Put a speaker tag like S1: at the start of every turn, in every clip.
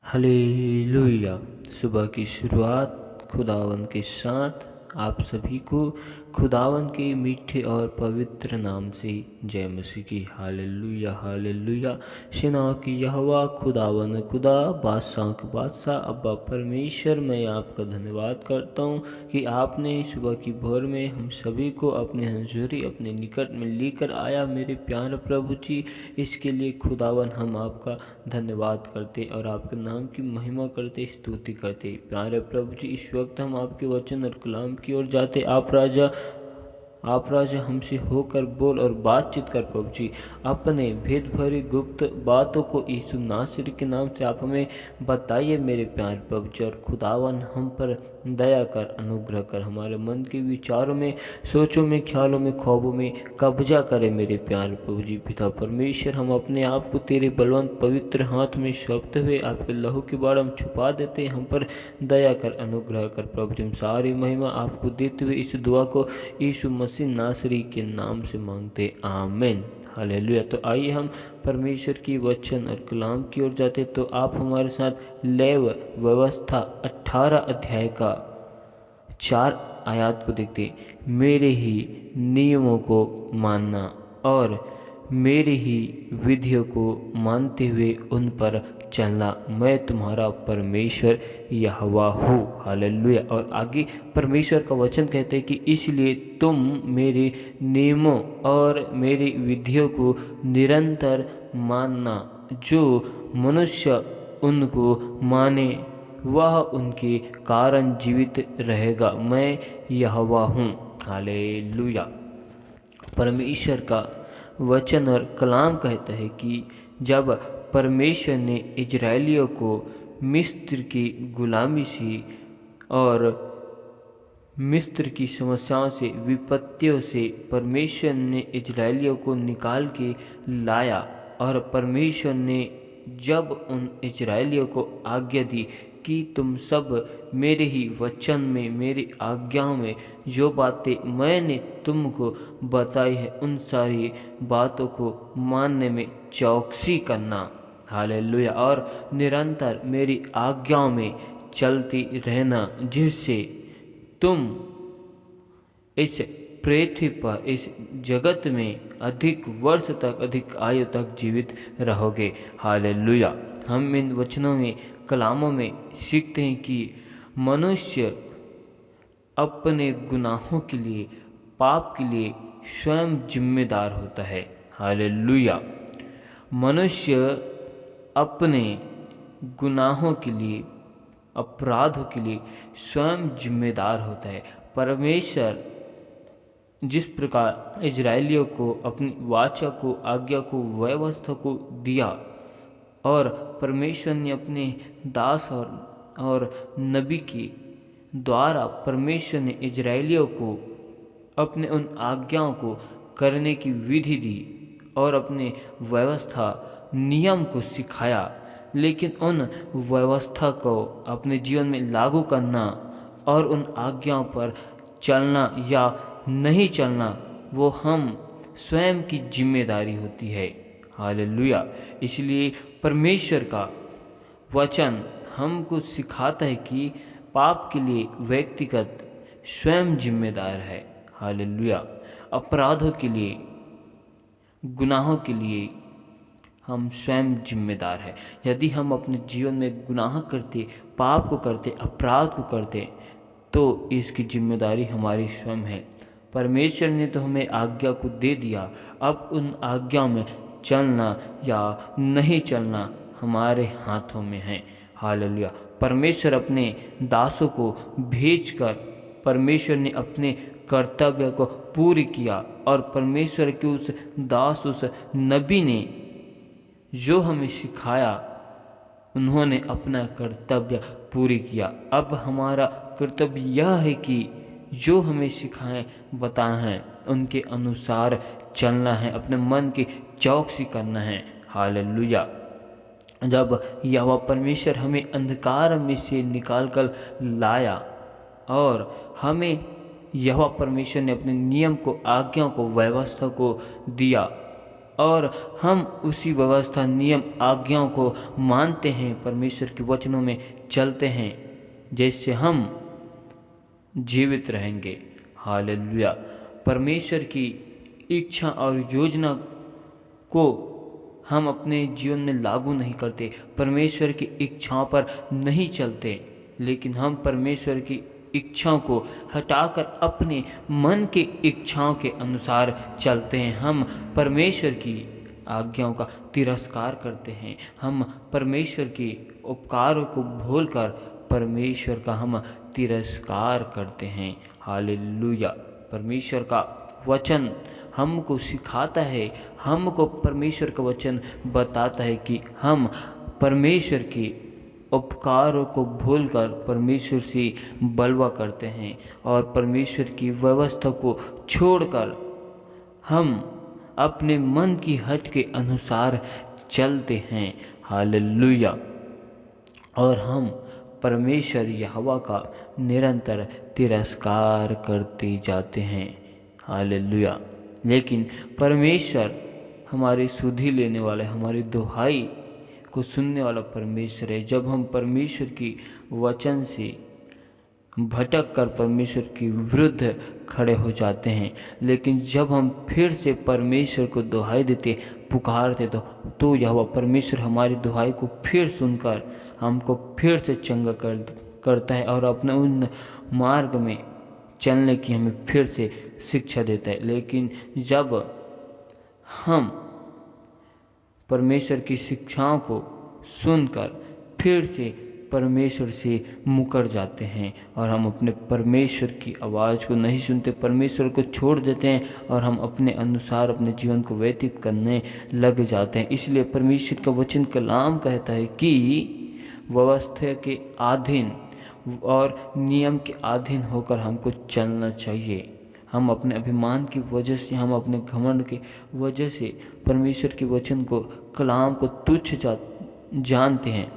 S1: Hallelujah. सुबह की शुरुआत खुदावन के साथ आप सभी को खुदावन के मीठे और पवित्र नाम से जय मसीह की। Hallelujah hallelujah. सेनाओं की यहोवा खुदावन खुदा बादशाह के बादशाह अब्बा परमेश्वर, मैं आपका धन्यवाद करता हूँ कि आपने सुबह की भोर में हम सभी को अपने हजूरी अपने निकट में लेकर आया। मेरे प्यारे प्रभु जी, इसके लिए खुदावन हम आपका धन्यवाद करते और आपके नाम की महिमा करते, स्तुति करते। प्यारे प्रभु जी, इस वक्त हम आपके वचन और कलाम की ओर जाते। आप राजा हमसे होकर बोल और बातचीत कर प्रभु जी। अपने भेद भरी गुप्त बातों को यीशु नासरी के नाम से आप हमें बताइए मेरे प्यारे प्रभु जी। और खुदावन हम पर दया कर, अनुग्रह कर, हमारे मन के विचारों में, सोचों में, ख्यालों में, ख्वाबों में कब्जा करे मेरे प्यारे प्रभु जी। पिता परमेश्वर, हम अपने आप को तेरे बलवंत पवित्र हाथ में सौंपते हुए आपके लहू के बाढ़ हम छुपा देते। हम पर दया कर, अनुग्रह कर प्रभु जी। हम सारी महिमा आपको देते हुए इस दुआ को यीशु मसीह नासरी के नाम से मांगते, आमीन। हालेलुया। तो आइए हम परमेश्वर की वचन और कलाम की ओर जाते। तो आप हमारे साथ लेव व्यवस्था 18 अध्याय का 4 आयत को देखते। मेरे ही नियमों को मानना और मेरी ही विधियों को मानते हुए उन पर चलना, मैं तुम्हारा परमेश्वर यहोवा हूँ। हालेलुया। और आगे परमेश्वर का वचन कहते हैं कि इसलिए तुम मेरे नियमों और मेरी विधियों को निरंतर मानना। जो मनुष्य उनको माने वह उनके कारण जीवित रहेगा। मैं यहोवा हूँ। हालेलुया। परमेश्वर का वचन और कलाम कहता है कि जब परमेश्वर ने इजराइलियों को मिस्र की गुलामी से और मिस्र की समस्याओं से, विपत्तियों से परमेश्वर ने इजराइलियों को निकाल के लाया, और परमेश्वर ने जब उन इजराइलियों को आज्ञा दी कि तुम सब मेरे ही वचन में, मेरी आज्ञाओं में जो बातें मैंने तुमको बताई है उन सारी बातों को मानने में चौकसी करना। हालेलुया। और निरंतर मेरी आज्ञाओं में चलती रहना, जिससे तुम इस पृथ्वी पर, इस जगत में अधिक वर्ष तक, अधिक आयु तक जीवित रहोगे। हालेलुया। हम इन वचनों में, कलामों में सीखते हैं कि मनुष्य अपने गुनाहों के लिए, पाप के लिए स्वयं जिम्मेदार होता है। हालेलुया। मनुष्य अपने गुनाहों के लिए, अपराधों के लिए स्वयं जिम्मेदार होता है। परमेश्वर जिस प्रकार इजराइलियों को अपनी वाचा को, आज्ञा को, व्यवस्था को दिया, और परमेश्वर ने अपने दास और नबी के द्वारा परमेश्वर ने इजराइलियों को अपने उन आज्ञाओं को करने की विधि दी और अपने व्यवस्था, नियम को सिखाया, लेकिन उन व्यवस्था को अपने जीवन में लागू करना और उन आज्ञाओं पर चलना या नहीं चलना, वो हम स्वयं की जिम्मेदारी होती है। हालेलुया। इसलिए परमेश्वर का वचन हमको सिखाता है कि पाप के लिए व्यक्तिगत स्वयं जिम्मेदार है। हालेलुया। अपराधों के लिए, गुनाहों के लिए हम स्वयं जिम्मेदार है। यदि हम अपने जीवन में गुनाह करते, पाप को करते, अपराध को करते, तो इसकी जिम्मेदारी हमारी स्वयं है। परमेश्वर ने तो हमें आज्ञा को दे दिया, अब उन आज्ञाओं में चलना या नहीं चलना हमारे हाथों में है। हालेलुया। परमेश्वर अपने दासों को भेजकर परमेश्वर ने अपने कर्तव्य को पूरी किया, और परमेश्वर के उस दास, उस नबी ने जो हमें सिखाया, उन्होंने अपना कर्तव्य पूरी किया। अब हमारा कर्तव्य यह है कि जो हमें सिखाएं, बताए हैं, उनके अनुसार चलना है, अपने मन की चौकसी करना है। हालेलुया। जब यहोवा परमेश्वर हमें अंधकार में से निकाल कर लाया और हमें यहोवा परमेश्वर ने अपने नियम को, आज्ञाओं को, व्यवस्था को दिया, और हम उसी व्यवस्था, नियम, आज्ञाओं को मानते हैं, परमेश्वर के वचनों में चलते हैं, जैसे हम जीवित रहेंगे। हालेलुया। परमेश्वर की इच्छा और योजना को हम अपने जीवन में लागू नहीं करते, परमेश्वर की इच्छाओं पर नहीं चलते, लेकिन हम परमेश्वर की इच्छाओं को हटाकर अपने मन की इच्छाओं के अनुसार चलते हैं। हम परमेश्वर की आज्ञाओं का तिरस्कार करते हैं। हम परमेश्वर के उपकारों को भूलकर परमेश्वर का हम तिरस्कार करते हैं। हालेलुया। परमेश्वर का वचन हमको सिखाता है, हमको परमेश्वर का वचन बताता है कि हम परमेश्वर के उपकारों को भूलकर परमेश्वर से बलवा करते हैं और परमेश्वर की व्यवस्था को छोड़कर हम अपने मन की हट के अनुसार चलते हैं। हालेलुया। और हम परमेश्वर यहोवा का निरंतर तिरस्कार करते जाते हैं। हालेलुया। लेकिन परमेश्वर हमारी सुधि लेने वाला, हमारी दुहाई को सुनने वाला परमेश्वर है। जब हम परमेश्वर की वचन से भटक कर परमेश्वर के विरुद्ध खड़े हो जाते हैं, लेकिन जब हम फिर से परमेश्वर को दुहाई देते, पुकारते तो यहोवा परमेश्वर हमारी दुहाई को फिर सुनकर हमको फिर से चंगा करता है और अपने उन मार्ग में चलने की हमें फिर से शिक्षा देता है। लेकिन जब हम परमेश्वर की शिक्षाओं को सुनकर फिर से परमेश्वर से मुकर जाते हैं और हम अपने परमेश्वर की आवाज़ को नहीं सुनते, परमेश्वर को छोड़ देते हैं और हम अपने अनुसार अपने जीवन को व्यतीत करने लग जाते हैं। इसलिए परमेश्वर का वचन कलाम कहता है कि व्यवस्था के अधीन और नियम के अधीन होकर हमको चलना चाहिए। हम अपने अभिमान की वजह से, हम अपने घमंड की वजह से परमेश्वर के वचन को, कलाम को तुच्छ जानते हैं।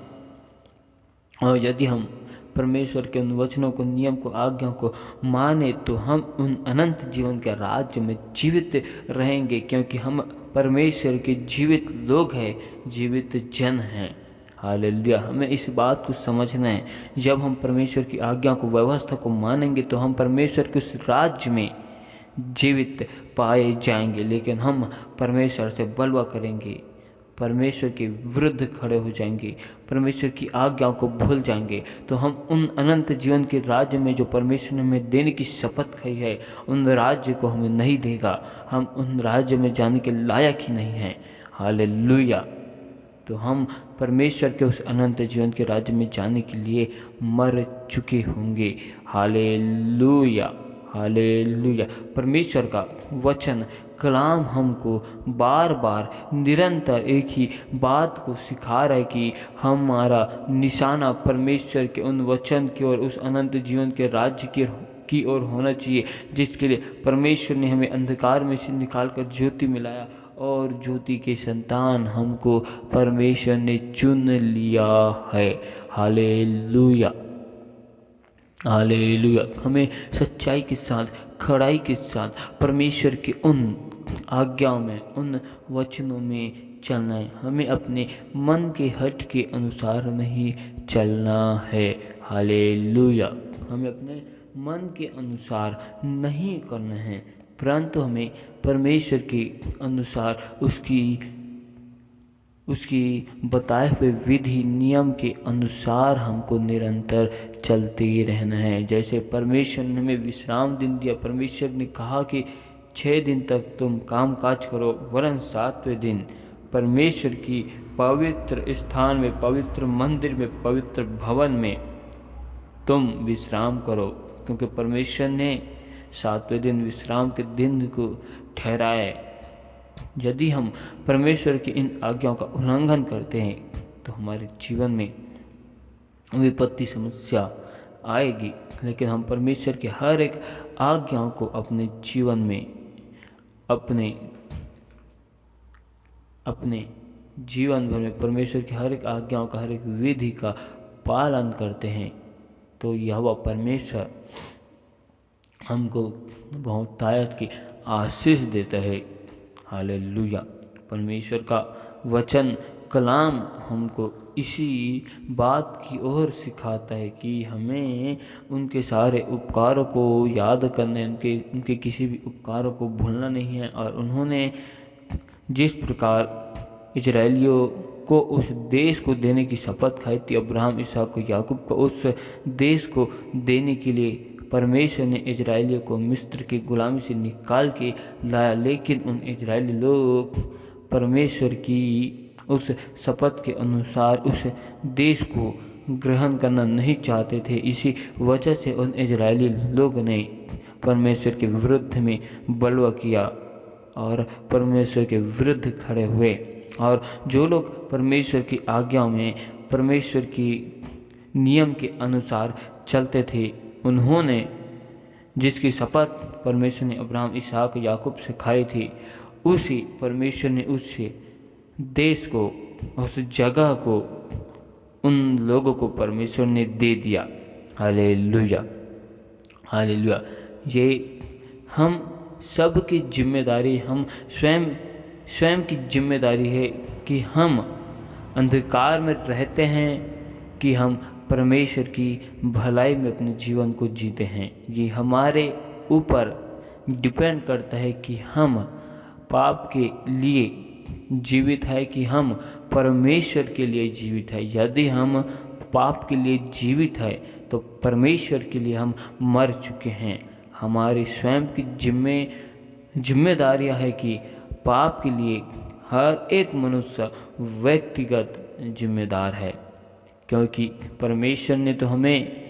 S1: और यदि हम परमेश्वर के उन वचनों को, नियम को, आज्ञाओं को माने तो हम उन अनंत जीवन के राज्य में जीवित रहेंगे, क्योंकि हम परमेश्वर के जीवित लोग हैं, जीवित जन हैं। हालेलुया। हमें इस बात को समझना है, जब हम परमेश्वर की आज्ञा को, व्यवस्था को मानेंगे तो हम परमेश्वर के उस राज्य में जीवित पाए जाएंगे। लेकिन हम परमेश्वर से बलवा करेंगे, परमेश्वर के विरुद्ध खड़े हो जाएंगे, परमेश्वर की आज्ञाओं को भूल जाएंगे, तो हम उन अनंत जीवन के राज्य में जो परमेश्वर ने हमें देने की शपथ खाई है, उन राज्य को हमें नहीं देगा। हम उन राज्य में जाने के लायक ही नहीं हैं। हालेलुया। तो हम परमेश्वर के उस अनंत जीवन के राज्य में जाने के लिए मर चुके होंगे। हालेलुया। हालेलुया। परमेश्वर का वचन कलाम हमको बार बार निरंतर एक ही बात को सिखा रहा है कि हमारा निशाना परमेश्वर के उन वचन की और उस अनंत जीवन के राज्य की ओर होना चाहिए, जिसके लिए परमेश्वर ने हमें अंधकार में से निकालकर ज्योति मिलाया और ज्योति के संतान हमको परमेश्वर ने चुन लिया है। हालेलुया। हालेलुया। हमें सच्चाई के साथ, खड़ाई के साथ परमेश्वर के उन आज्ञाओं में, उन वचनों में चलना है। हमें अपने मन के हट के अनुसार नहीं चलना है। हालेलुया। हमें अपने मन के अनुसार नहीं करना है, परंतु हमें परमेश्वर के अनुसार उसकी बताए हुए विधि, नियम के अनुसार हमको निरंतर चलते ही रहना है। जैसे परमेश्वर ने हमें विश्राम दिन दिया, परमेश्वर ने कहा कि 6 दिन तक तुम काम काज करो, वरन 7वें दिन परमेश्वर की पवित्र स्थान में, पवित्र मंदिर में, पवित्र भवन में तुम विश्राम करो, क्योंकि परमेश्वर ने 7वें दिन विश्राम के दिन को ठहराया। यदि हम परमेश्वर की इन आज्ञाओं का उल्लंघन करते हैं तो हमारे जीवन में विपत्ति, समस्या आएगी। लेकिन हम परमेश्वर के हर एक आज्ञाओं को अपने जीवन में, अपने जीवन भर में परमेश्वर की हर एक आज्ञाओं का, हर एक विधि का पालन करते हैं, तो यहोवा परमेश्वर हमको बहुत तायत की आशीष देता है। हालेलुया। परमेश्वर का वचन कलाम हमको इसी बात की ओर सिखाता है कि हमें उनके सारे उपकारों को याद करने, उनके किसी भी उपकारों को भूलना नहीं है। और उन्होंने जिस प्रकार इजराइलियों को उस देश को देने की शपथ खाई थी, अब्राहम, इसहाक और याकूब को उस देश को देने के लिए परमेश्वर ने इजराइलियों को मिस्र की गुलामी से निकाल के लाया, लेकिन उन इजरायली लोग परमेश्वर की उस शपथ के अनुसार उस देश को ग्रहण करना नहीं चाहते थे। इसी वजह से उन इजरायली लोगों ने परमेश्वर के विरुद्ध में बलवा किया और परमेश्वर के विरुद्ध खड़े हुए। और जो लोग परमेश्वर की आज्ञा में, परमेश्वर की नियम के अनुसार चलते थे, उन्होंने जिसकी शपथ परमेश्वर ने अब्राहम, इसहाक, याकूब से खाई थी, उसी परमेश्वर ने उस देश को, उस जगह को उन लोगों को परमेश्वर ने दे दिया। Hallelujah, hallelujah. ये हम सब की जिम्मेदारी, हम स्वयं की जिम्मेदारी है कि हम अंधकार में रहते हैं कि हम परमेश्वर की भलाई में अपने जीवन को जीते हैं। ये हमारे ऊपर डिपेंड करता है कि हम पाप के लिए जीवित है कि हम परमेश्वर के लिए जीवित है। यदि हम पाप के लिए जीवित है तो परमेश्वर के लिए हम मर चुके हैं। हमारी स्वयं की जिम्मेदारियां है कि पाप के लिए हर एक मनुष्य व्यक्तिगत जिम्मेदार है, क्योंकि परमेश्वर ने तो हमें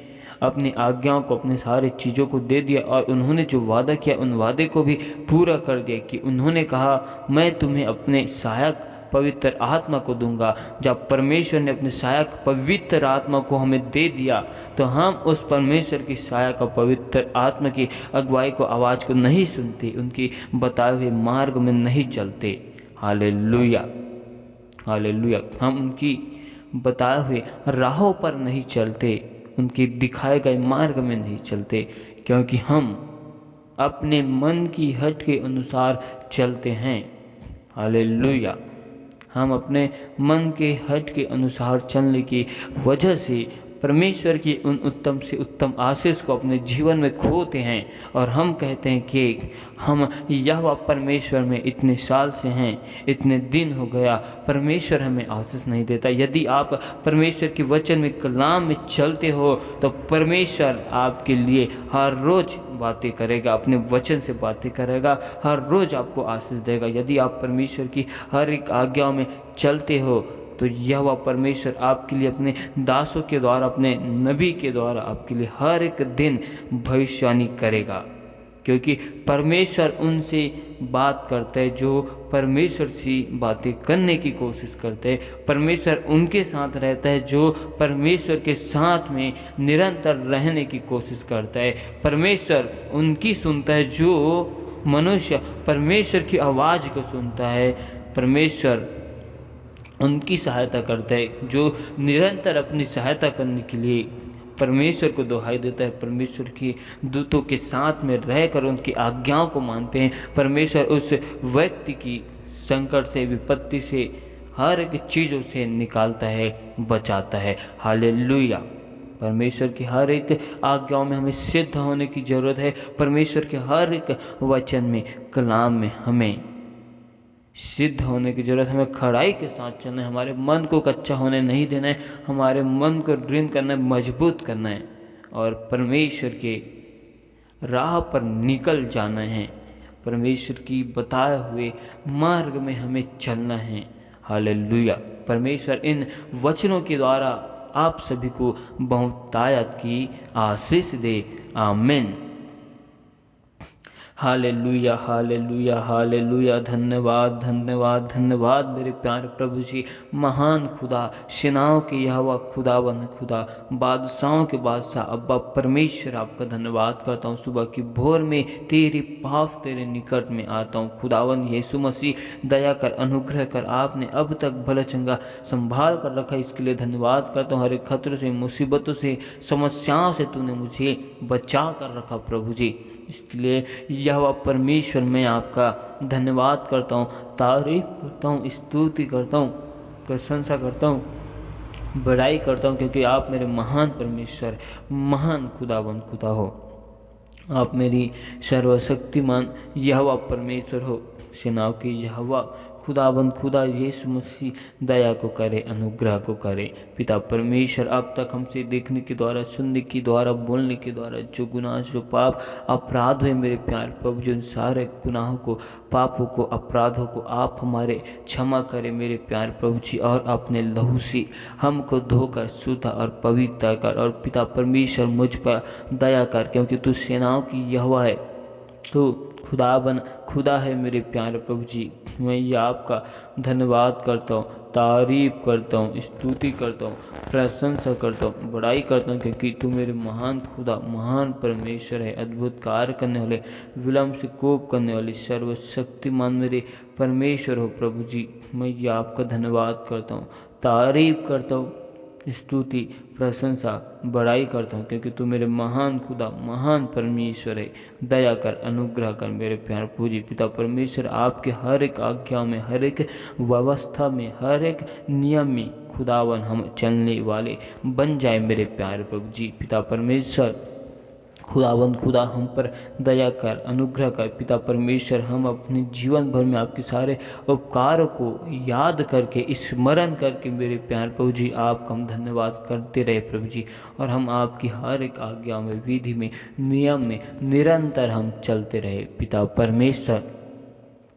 S1: अपनी आज्ञाओं को, अपने सारे चीज़ों को दे दिया और उन्होंने जो वादा किया उन वादे को भी पूरा कर दिया कि उन्होंने कहा मैं तुम्हें अपने सहायक पवित्र आत्मा को दूंगा। जब परमेश्वर ने अपने सहायक पवित्र आत्मा को हमें दे दिया तो हम उस परमेश्वर की सहायक और पवित्र आत्मा की अगुवाई को, आवाज़ को नहीं सुनते, उनकी बताए हुए मार्ग में नहीं चलते। Hallelujah, hallelujah. हम उनकी बताए हुए राहों पर नहीं चलते, उनके दिखाए गए मार्ग में नहीं चलते, क्योंकि हम अपने मन की हट के अनुसार चलते हैं। हालेलुया। हम अपने मन के हट के अनुसार चलने की वजह से परमेश्वर की उन उत्तम से उत्तम आशीष को अपने जीवन में खोते हैं और हम कहते हैं कि हम यहोवा परमेश्वर में इतने साल से हैं, इतने दिन हो गया, परमेश्वर हमें आशीष नहीं देता। यदि आप परमेश्वर के वचन में, कलाम में चलते हो तो परमेश्वर आपके लिए हर रोज़ बातें करेगा, अपने वचन से बातें करेगा, हर रोज़ आपको आशीष देगा। यदि आप परमेश्वर की हर एक आज्ञा में चलते हो तो यहोवा परमेश्वर आपके लिए अपने दासों के द्वारा, अपने नबी के द्वारा आपके लिए हर एक दिन भविष्यवाणी करेगा, क्योंकि परमेश्वर उनसे बात करता है जो परमेश्वर से बातें करने की कोशिश करते हैं। परमेश्वर उनके साथ रहता है जो परमेश्वर के साथ में निरंतर रहने की कोशिश करता है। परमेश्वर उनकी सुनता है जो मनुष्य परमेश्वर की आवाज़ को सुनता है। परमेश्वर उनकी सहायता करता है जो निरंतर अपनी सहायता करने के लिए परमेश्वर को दुहाई देता है, परमेश्वर की दूतों के साथ में रहकर उनकी आज्ञाओं को मानते हैं। परमेश्वर उस व्यक्ति की संकट से, विपत्ति से, हर एक चीज़ों से निकालता है, बचाता है। हालेलुया। परमेश्वर की हर एक आज्ञाओं में हमें सिद्ध होने की ज़रूरत है। परमेश्वर के हर एक वचन में, कलाम में हमें सिद्ध होने की ज़रूरत। हमें खड़ाई के साथ चलना है, हमारे मन को कच्चा होने नहीं देना है, हमारे मन को दृढ़ करना है, मजबूत करना है और परमेश्वर के राह पर निकल जाना है। परमेश्वर की बताए हुए मार्ग में हमें चलना है। हालेलुया। परमेश्वर इन वचनों के द्वारा आप सभी को बहुतायत की आशीष दे। आमीन। Hallelujah, hallelujah, hallelujah. धन्यवाद, धन्यवाद, धन्यवाद मेरे प्यारे प्रभु जी। महान खुदा, सेनाओं के यहोवा, खुदावन खुदा, बादशाहों के बादशाह अब्बा परमेश्वर, आपका धन्यवाद करता हूँ। सुबह की भोर में तेरे पास, तेरे निकट में आता हूँ। खुदावन यीशु मसीह, दया कर, अनुग्रह कर। आपने अब तक भला चंगा संभाल कर रखा, इसके लिए धन्यवाद करता हूँ। हर एक खतरों से, मुसीबतों से, समस्याओं से तूने मुझे बचा कर रखा प्रभु जी। इसके लिए यहोवा परमेश्वर मैं आपका धन्यवाद करता हूँ, तारीफ करता हूँ, स्तुति करता हूँ, प्रशंसा करता हूँ, बड़ाई करता हूँ, क्योंकि आप मेरे महान परमेश्वर, महान खुदावंद खुदा हो। आप मेरी सर्वशक्तिमान यहोवा परमेश्वर हो, सेनाओं के यहोवा खुदाबंद खुदा यीशु मसीह दया को करे, अनुग्रह को करे। पिता परमेश्वर अब तक हमसे देखने के द्वारा, सुनने के द्वारा, बोलने के द्वारा जो गुनाह, जो पाप अपराध हुए मेरे प्यार प्रभु, जिन सारे गुनाहों को, पापों को, अपराधों को आप हमारे क्षमा करें मेरे प्यार प्रभु जी, और अपने लहू से हमको धोकर शुद्ध और पवित्र कर। और पिता परमेश्वर मुझ पर दया कर, क्योंकि तू सेनाओं की यहोवा है, तो खुदा है मेरे प्यारे प्रभु जी। मैं ये आपका धन्यवाद करता हूँ, तारीफ करता हूँ, स्तुति करता हूँ, प्रशंसा करता हूँ, बड़ाई करता हूँ, क्योंकि तू मेरे महान खुदा, महान परमेश्वर है, अद्भुत कार्य करने वाले, विलम्ब से कोप करने वाले, सर्वशक्तिमान मेरे परमेश्वर हो प्रभु जी। मैं ये आपका धन्यवाद करता हूँ, तारीफ करता हूँ, स्तुति, प्रशंसा, बड़ाई करता हूँ, क्योंकि तू मेरे महान खुदा, महान परमेश्वर है। दया कर, अनुग्रह कर मेरे प्यार पूजी पिता परमेश्वर। आपके हर एक आज्ञा में, हर एक व्यवस्था में, हर एक नियम में खुदावन हम चलने वाले बन जाए मेरे प्यार प्रभु जी। पिता परमेश्वर खुदावंद खुदा हम पर दया कर, अनुग्रह कर। पिता परमेश्वर हम अपने जीवन भर में आपके सारे उपकारों को याद करके, स्मरण करके मेरे प्यार प्रभु जी आपका हम धन्यवाद करते रहे प्रभु जी। और हम आपकी हर एक आज्ञा में, विधि में, नियम में निरंतर हम चलते रहे। पिता परमेश्वर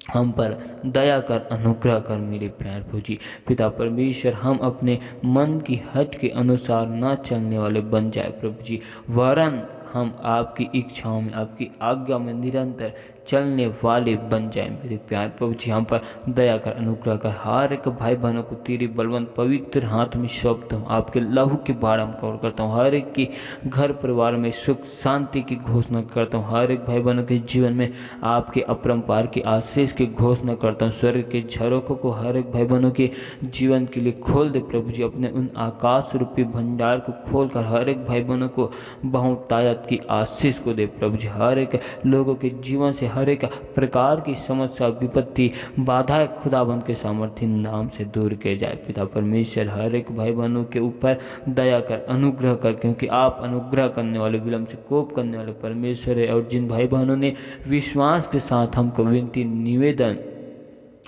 S1: हम पर दया कर, अनुग्रह कर मेरे प्यार प्रभु जी। पिता परमेश्वर हम अपने मन की हट के अनुसार ना चलने वाले बन जाए प्रभु जी, वरन हम आपकी इच्छाओं में, आपकी आज्ञा में निरंतर चलने वाले बन जाए मेरे प्यार प्रभु जी। हम पर दया कर, अनुग्रह कर। हर एक भाई बहनों को तेरी बलवंत पवित्र हाथ में सौंपता हूँ, आपके लहू के बाढ़ में कवर करता हूँ। हर एक के घर परिवार में सुख शांति की घोषणा करता हूँ। हर एक भाई बहनों के जीवन में आपके अपरंपार के आशीष की घोषणा करता हूँ। स्वर्ग के झरोखों को हर एक भाई बहनों के जीवन के लिए खोल दे प्रभु जी। अपने उन आकाश रूपी भंडार को खोल कर हर एक भाई बहनों को बहुतायत की आशीष को दे प्रभु जी। हर एक लोगों के जीवन से हर एक प्रकार की समस्या, विपत्ति, बाधाएं खुदाबंद के सामर्थ्य नाम से दूर किए जाए। पिता परमेश्वर हर एक भाई बहनों के ऊपर दया कर, अनुग्रह कर, क्योंकि आप अनुग्रह करने वाले, विलम्ब से कोप करने वाले परमेश्वर है। और जिन भाई बहनों ने विश्वास के साथ हमको विनती निवेदन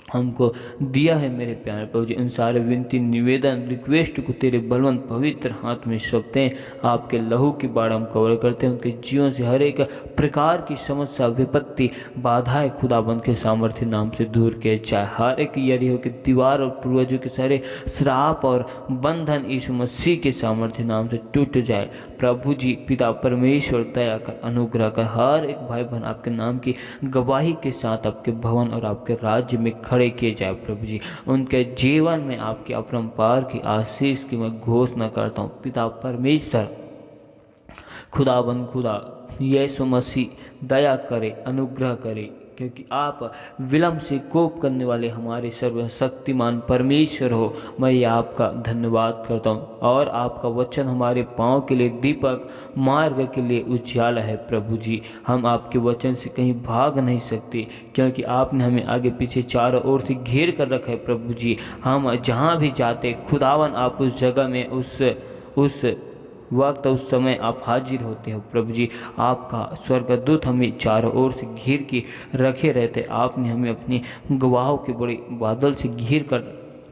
S1: हमको दिया है मेरे प्यारे प्रभु जी, उन सारे विनती निवेदन रिक्वेस्ट को तेरे बलवंत पवित्र हाथ में सौंपते हैं। आपके लहू की बाढ़ हम कवर करते हैं। उनके जीवन से हर एक प्रकार की समस्या, विपत्ति, बाधाएं खुदाबंद के सामर्थ्य नाम से दूर किए जाए। हर एक यरीहो की दीवार और पूर्वजों के सारे श्राप और बंधन यीशु मसीह के सामर्थ्य नाम से टूट जाए प्रभु जी। पिता परमेश्वर दया कर, अनुग्रह कर। हर एक भाई बहन आपके नाम की गवाही के साथ आपके भवन और आपके राज्य में खड़े किए जाए प्रभु जी। उनके जीवन में आपके अपरंपार की आशीष की मैं घोषणा करता हूँ। पिता परमेश्वर खुदाबंद खुदा यीशु मसीह दया करे, अनुग्रह करे, क्योंकि आप विलम्ब से कोप करने वाले हमारे सर्वशक्तिमान परमेश्वर हो। मैं ये आपका धन्यवाद करता हूँ। और आपका वचन हमारे पाँव के लिए दीपक, मार्ग के लिए उजाला है प्रभु जी। हम आपके वचन से कहीं भाग नहीं सकते, क्योंकि आपने हमें आगे पीछे चारों ओर से घेर कर रखा है प्रभु जी। हम जहाँ भी जाते खुदावन आप उस जगह में, उस वक्त, उस समय आप हाजिर होते हो प्रभु जी। आपका स्वर्गदूत हमें चारों ओर से घेर के रखे रहते। आपने हमें अपनी गवाहों के बड़े बादल से घेर कर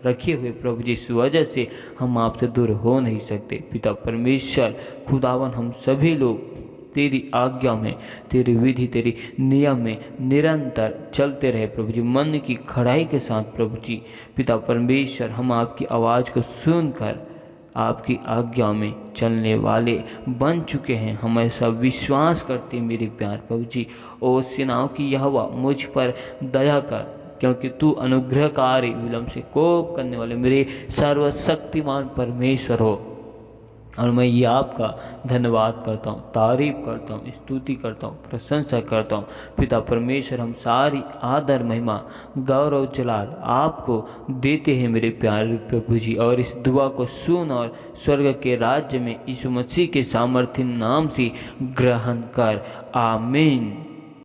S1: रखे हुए प्रभु जी। इस वजह से हम आपसे दूर हो नहीं सकते। पिता परमेश्वर खुदावन हम सभी लोग तेरी आज्ञा में, तेरी विधि, तेरी नियम में निरंतर चलते रहे प्रभु जी, मन की खड़ाई के साथ प्रभु जी। पिता परमेश्वर हम आपकी आवाज़ को सुनकर आपकी आज्ञा में चलने वाले बन चुके हैं। हम ऐसा विश्वास करते हैं मेरे प्यार प्रभु जी। ओ सेनाओं की यहोवा मुझ पर दया कर, क्योंकि तू अनुग्रहकारी, विलम्ब से कोप करने वाले मेरे सर्वशक्तिमान परमेश्वर हो। और मैं ये आपका धन्यवाद करता हूँ, तारीफ करता हूँ, स्तुति करता हूँ, प्रशंसा करता हूँ। पिता परमेश्वर, हम सारी आदर महिमा गौरव जलाल आपको देते हैं मेरे प्यारे प्रभु जी। और इस दुआ को सुन और स्वर्ग के राज्य में यीशु मसीह के सामर्थ्य नाम से ग्रहण कर। आमीन।